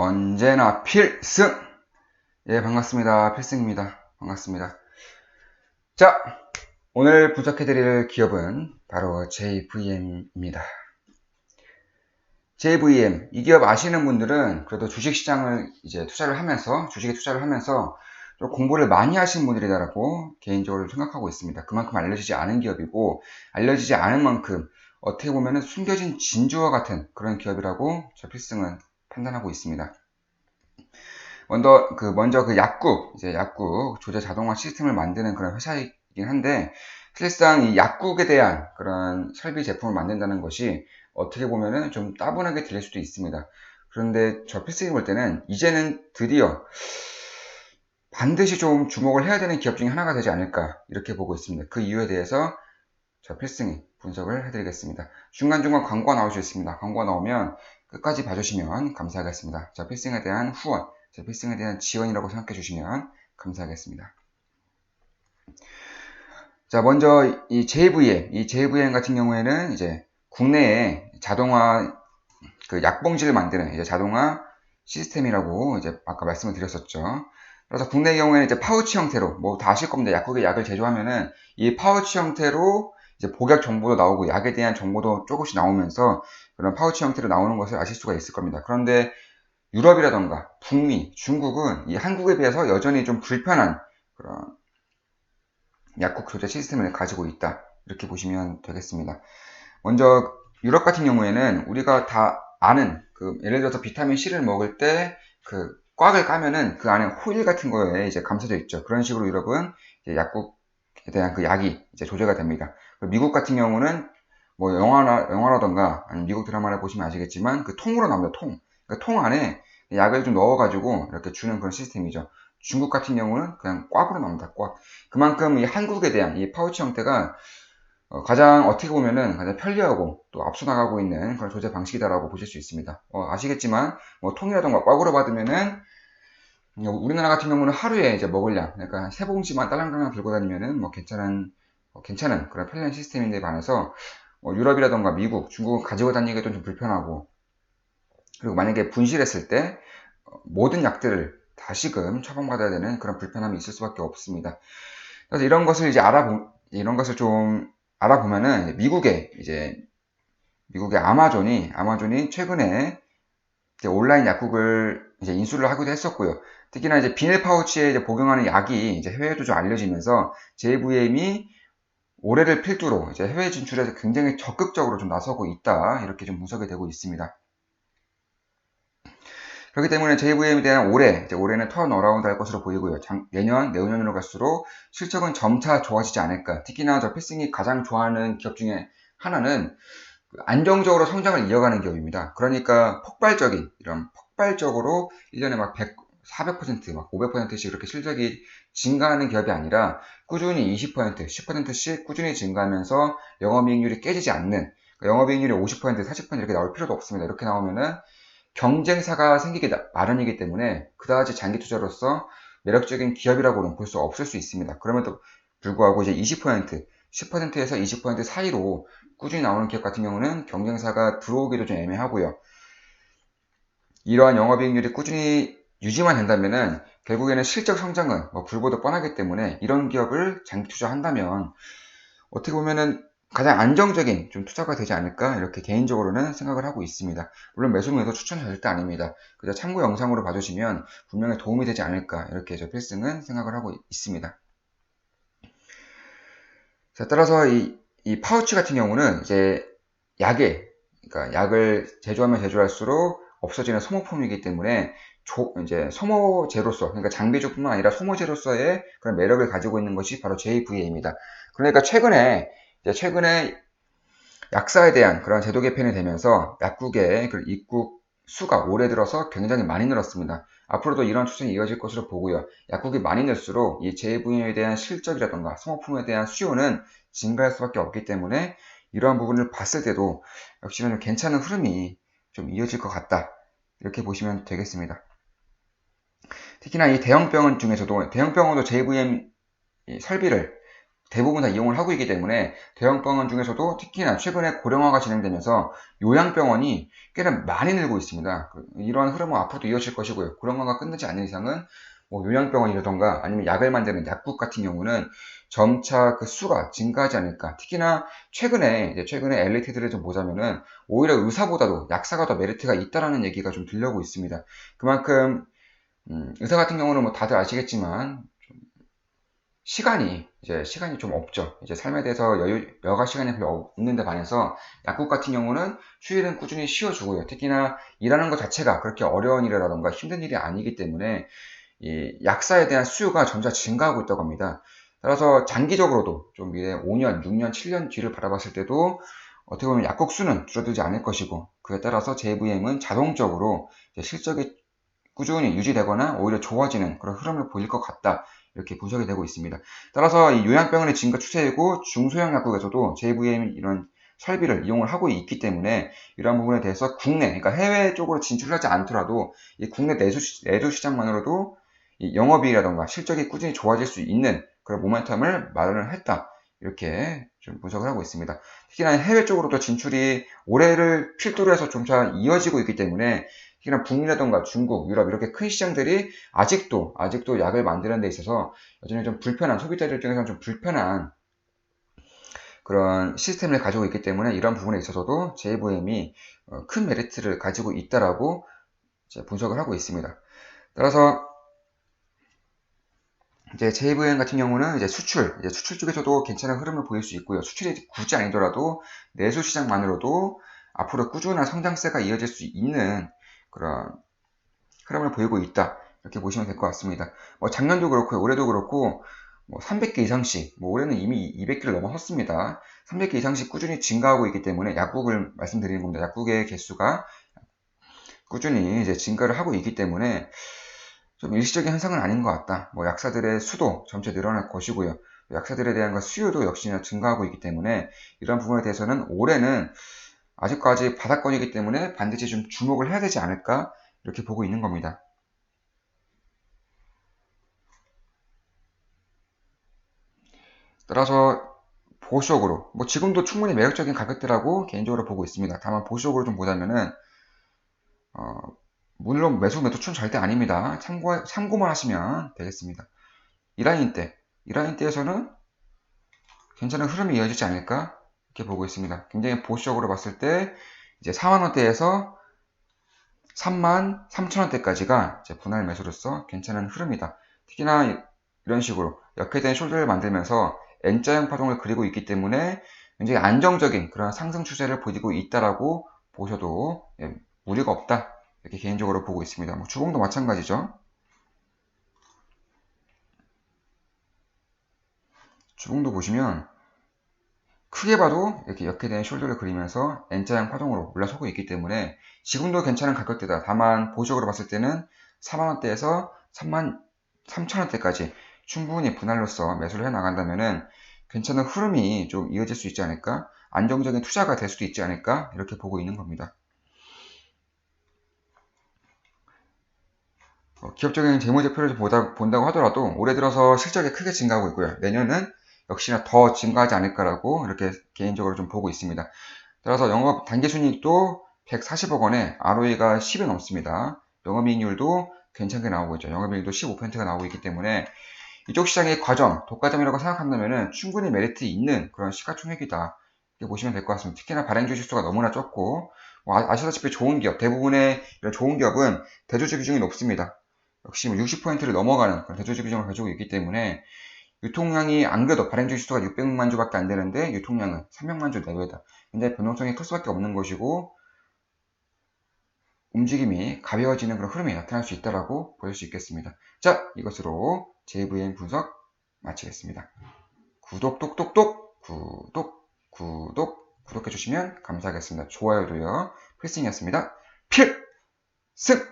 언제나 필승! 예, 반갑습니다. 필승입니다. 반갑습니다. 자, 오늘 분석해드릴 기업은 바로 JVM입니다. JVM, 이 기업 아시는 분들은 그래도 주식시장을 이제 주식에 투자를 하면서 좀 공부를 많이 하신 분들이다라고 개인적으로 생각하고 있습니다. 그만큼 알려지지 않은 기업이고, 알려지지 않은 만큼 어떻게 보면 숨겨진 진주와 같은 그런 기업이라고 저 필승은 판단하고 있습니다. 먼저 그 약국 조제 자동화 시스템을 만드는 그런 회사이긴 한데, 사실상 이 약국에 대한 그런 설비 제품을 만든다는 것이 어떻게 보면은 좀 따분하게 들릴 수도 있습니다. 그런데 저 필승이 볼 때는 이제는 드디어 반드시 좀 주목을 해야 되는 기업 중에 하나가 되지 않을까, 이렇게 보고 있습니다. 그 이유에 대해서 저 필승이 분석을 해드리겠습니다. 중간중간 광고가 나올 수 있습니다. 광고가 나오면 끝까지 봐주시면 감사하겠습니다. 저 필승에 대한 후원, 저 필승에 대한 지원이라고 생각해 주시면 감사하겠습니다. 자, 먼저 이 JVM 같은 경우에는 이제 국내에 자동화 그 약봉지를 만드는 이제 자동화 시스템이라고 이제 아까 말씀을 드렸었죠. 그래서 국내 경우에는 이제 파우치 형태로 뭐 다 아실 겁니다. 약국에 약을 제조하면은 이 파우치 형태로 이제 복약 정보도 나오고 약에 대한 정보도 조금씩 나오면서 그런 파우치 형태로 나오는 것을 아실 수가 있을 겁니다. 그런데 유럽이라던가 북미, 중국은 이 한국에 비해서 여전히 좀 불편한 그런 약국 조제 시스템을 가지고 있다. 이렇게 보시면 되겠습니다. 먼저 유럽 같은 경우에는 우리가 다 아는 예를 들어서 비타민 C를 먹을 때 꽉을 까면은 그 안에 호일 같은 거에 이제 감춰져 있죠. 그런 식으로 유럽은 이제 약국에 대한 그 약이 이제 조제가 됩니다. 미국 같은 경우는 뭐 영화라던가 아니면 미국 드라마를 보시면 아시겠지만 그 통으로 나옵니다. 그러니까 통 안에 약을 좀 넣어가지고 이렇게 주는 그런 시스템이죠. 중국 같은 경우는 그냥 꽉으로 나옵니다. 꽉. 그만큼 이 한국에 대한 이 파우치 형태가 가장 어떻게 보면은 가장 편리하고 또 앞서 나가고 있는 그런 조제 방식이다라고 보실 수 있습니다. 아시겠지만 뭐 통이라던가 꽉으로 받으면은 우리나라 같은 경우는 하루에 이제 먹을 양, 그러니까 한 세 봉지만 딸랑딸랑 들고 다니면은 뭐 괜찮은 그런 편리한 시스템인데 반해서 유럽이라던가 미국, 중국 가지고 다니기도 좀 불편하고, 그리고 만약에 분실했을 때 모든 약들을 다시금 처방받아야 되는 그런 불편함이 있을 수밖에 없습니다. 그래서 이런 것을 좀 알아보면은 미국의 아마존이 최근에 이제 온라인 약국을 이제 인수를 하기도 했었고요. 특히나 이제 비닐 파우치에 이제 복용하는 약이 이제 해외에도 좀 알려지면서 JVM이 올해를 필두로 이제 해외 진출에서 굉장히 적극적으로 좀 나서고 있다. 이렇게 좀 분석이 되고 있습니다. 그렇기 때문에 JVM에 대한 올해는 턴어라운드 할 것으로 보이고요. 내년으로 갈수록 실적은 점차 좋아지지 않을까. 특히나 저 필승이 가장 좋아하는 기업 중에 하나는 안정적으로 성장을 이어가는 기업입니다. 그러니까 폭발적으로 1년에 막 400%, 막 500%씩 이렇게 실적이 증가하는 기업이 아니라 꾸준히 20%, 10%씩 꾸준히 증가하면서 영업이익률이 깨지지 않는, 영업이익률이 50%, 40% 이렇게 나올 필요도 없습니다. 이렇게 나오면은 경쟁사가 생기기 마련이기 때문에 그다지 장기 투자로서 매력적인 기업이라고는 볼 수 없을 수 있습니다. 그럼에도 불구하고 이제 10%에서 20% 사이로 꾸준히 나오는 기업 같은 경우는 경쟁사가 들어오기도 좀 애매하고요. 이러한 영업이익률이 꾸준히 유지만 된다면은 결국에는 실적 성장은 불보듯 뻔하기 때문에 이런 기업을 장기 투자한다면 어떻게 보면은 가장 안정적인 좀 투자가 되지 않을까, 이렇게 개인적으로는 생각을 하고 있습니다. 물론 매수매도 추천은 절대 아닙니다. 그저 참고 영상으로 봐주시면 분명히 도움이 되지 않을까, 이렇게 저 필승은 생각을 하고 있습니다. 자, 따라서 이 파우치 같은 경우는 이제 그러니까 약을 제조하면 제조할수록 없어지는 소모품이기 때문에 이제 소모제로서, 그러니까 장비주뿐만 아니라 소모제로서의 그런 매력을 가지고 있는 것이 바로 JVA입니다. 그러니까 최근에 약사에 대한 그런 제도 개편이 되면서 약국의 그 입국 수가 올해 들어서 굉장히 많이 늘었습니다. 앞으로도 이런 추세는 이어질 것으로 보고요. 약국이 많이 늘수록 이 JVM에 대한 실적이라던가 소모품에 대한 수요는 증가할 수밖에 없기 때문에 이러한 부분을 봤을 때도 역시는 괜찮은 흐름이 좀 이어질 것 같다. 이렇게 보시면 되겠습니다. 특히나 이 대형병원 중에서도 JVM 설비를 대부분 다 이용을 하고 있기 때문에 대형병원 중에서도 특히나 최근에 고령화가 진행되면서 요양병원이 꽤나 많이 늘고 있습니다. 이러한 흐름은 앞으로도 이어질 것이고요. 고령화가 끝나지 않는 이상은 뭐 요양병원이라던가 아니면 약을 만드는 약국 같은 경우는 점차 그 수가 증가하지 않을까. 특히나 최근에 엘리트들을 좀 보자면은 오히려 의사보다도 약사가 더 메리트가 있다라는 얘기가 좀 들려오고 있습니다. 그만큼 의사 같은 경우는 뭐 다들 아시겠지만 시간이 좀 없죠. 이제 삶에 대해서 여가 시간이 별로 없는데 반해서 약국 같은 경우는 휴일은 꾸준히 쉬어주고요. 특히나 일하는 것 자체가 그렇게 어려운 일이라던가 힘든 일이 아니기 때문에 이 약사에 대한 수요가 점차 증가하고 있다고 합니다. 따라서 장기적으로도 좀 미래 5년, 6년, 7년 뒤를 바라봤을 때도 어떻게 보면 약국 수는 줄어들지 않을 것이고 그에 따라서 JVM은 자동적으로 실적이 꾸준히 유지되거나 오히려 좋아지는 그런 흐름을 보일 것 같다. 이렇게 분석이 되고 있습니다. 따라서 이 요양병원의 증가 추세이고 중소형 약국에서도 JVM 이런 설비를 이용을 하고 있기 때문에 이러한 부분에 대해서 국내, 그러니까 해외 쪽으로 진출하지 않더라도 이 국내 내수 시장만으로도 이 영업이익이라던가 실적이 꾸준히 좋아질 수 있는 그런 모멘텀을 마련을 했다. 이렇게 좀 분석을 하고 있습니다. 특히나 해외 쪽으로도 진출이 올해를 필두로 해서 점차 이어지고 있기 때문에 특히나 북미라던가 중국, 유럽 이렇게 큰 시장들이 아직도 약을 만드는 데 있어서 여전히 좀 불편한 소비자들 입장에서는 좀 불편한 그런 시스템을 가지고 있기 때문에 이런 부분에 있어서도 JVM이 큰 메리트를 가지고 있다라고 분석을 하고 있습니다. 따라서 이제 JVM 같은 경우는 이제 수출 쪽에서도 괜찮은 흐름을 보일 수 있고요. 수출이 굳이 아니더라도 내수 시장만으로도 앞으로 꾸준한 성장세가 이어질 수 있는 그런 흐름을 보이고 있다. 이렇게 보시면 될 것 같습니다. 뭐 작년도 그렇고 올해도 그렇고 뭐 300개 이상씩, 뭐 올해는 이미 200개를 넘어섰습니다. 300개 이상씩 꾸준히 증가하고 있기 때문에 약국을 말씀드리는 겁니다. 약국의 개수가 꾸준히 이제 증가를 하고 있기 때문에 좀 일시적인 현상은 아닌 것 같다. 뭐 약사들의 수도 점차 늘어날 것이고요. 약사들에 대한 수요도 역시나 증가하고 있기 때문에 이런 부분에 대해서는 올해는 아직까지 바닥권이기 때문에 반드시 좀 주목을 해야 되지 않을까 이렇게 보고 있는 겁니다. 따라서 보수적으로 뭐 지금도 충분히 매력적인 가격대라고 개인적으로 보고 있습니다. 다만 보수적으로 좀 보자면은 어, 물론 매도 춘 절대 아닙니다. 참고만 하시면 되겠습니다. 이라인대에서는 괜찮은 흐름이 이어지지 않을까 이렇게 보고 있습니다. 굉장히 보수적으로 봤을 때 이제 4만원대에서 33,000원대까지가 분할 매수로서 괜찮은 흐름이다. 특히나 이런 식으로 역회된 숄더를 만들면서 N자형 파동을 그리고 있기 때문에 굉장히 안정적인 그런 상승 추세를 보이고 있다라고 보셔도 무리가 없다. 이렇게 개인적으로 보고 있습니다. 뭐 주봉도 마찬가지죠. 주봉도 보시면 크게 봐도 이렇게 역회된 숄더를 그리면서 N자형 파동으로 올라서고 있기 때문에 지금도 괜찮은 가격대다. 다만 보수적으로 봤을 때는 4만원대에서 33,000원대까지 충분히 분할로서 매수를 해 나간다면은 괜찮은 흐름이 좀 이어질 수 있지 않을까? 안정적인 투자가 될 수도 있지 않을까? 이렇게 보고 있는 겁니다. 기업적인 재무제표를 본다고 하더라도 올해 들어서 실적이 크게 증가하고 있고요. 내년은 역시나 더 증가하지 않을까라고 이렇게 개인적으로 좀 보고 있습니다. 따라서 영업 단기순이익도 140억 원에 ROE가 10이 넘습니다. 영업이익률도 괜찮게 나오고 있죠. 영업이익률도 15%가 나오고 있기 때문에 이쪽 시장의 독과점이라고 생각한다면 충분히 메리트 있는 그런 시가총액이다. 이렇게 보시면 될 것 같습니다. 특히나 발행 주식수가 너무나 적고 뭐 아시다시피 좋은 기업, 대부분의 이런 좋은 기업은 대주주 비중이 높습니다. 역시 60%를 넘어가는 그런 대주주 비중을 가지고 있기 때문에 유통량이 안 그래도 발행 주식수가 600만 주밖에 안 되는데 유통량은 300만 주 내외다. 근데 변동성이 클 수밖에 없는 것이고 움직임이 가벼워지는 그런 흐름이 나타날 수 있다고 보실 수 있겠습니다. 자, 이것으로 JVM 분석 마치겠습니다. 구독 똑똑똑 구독해 주시면 감사하겠습니다. 좋아요도요. 필승이었습니다. 필승!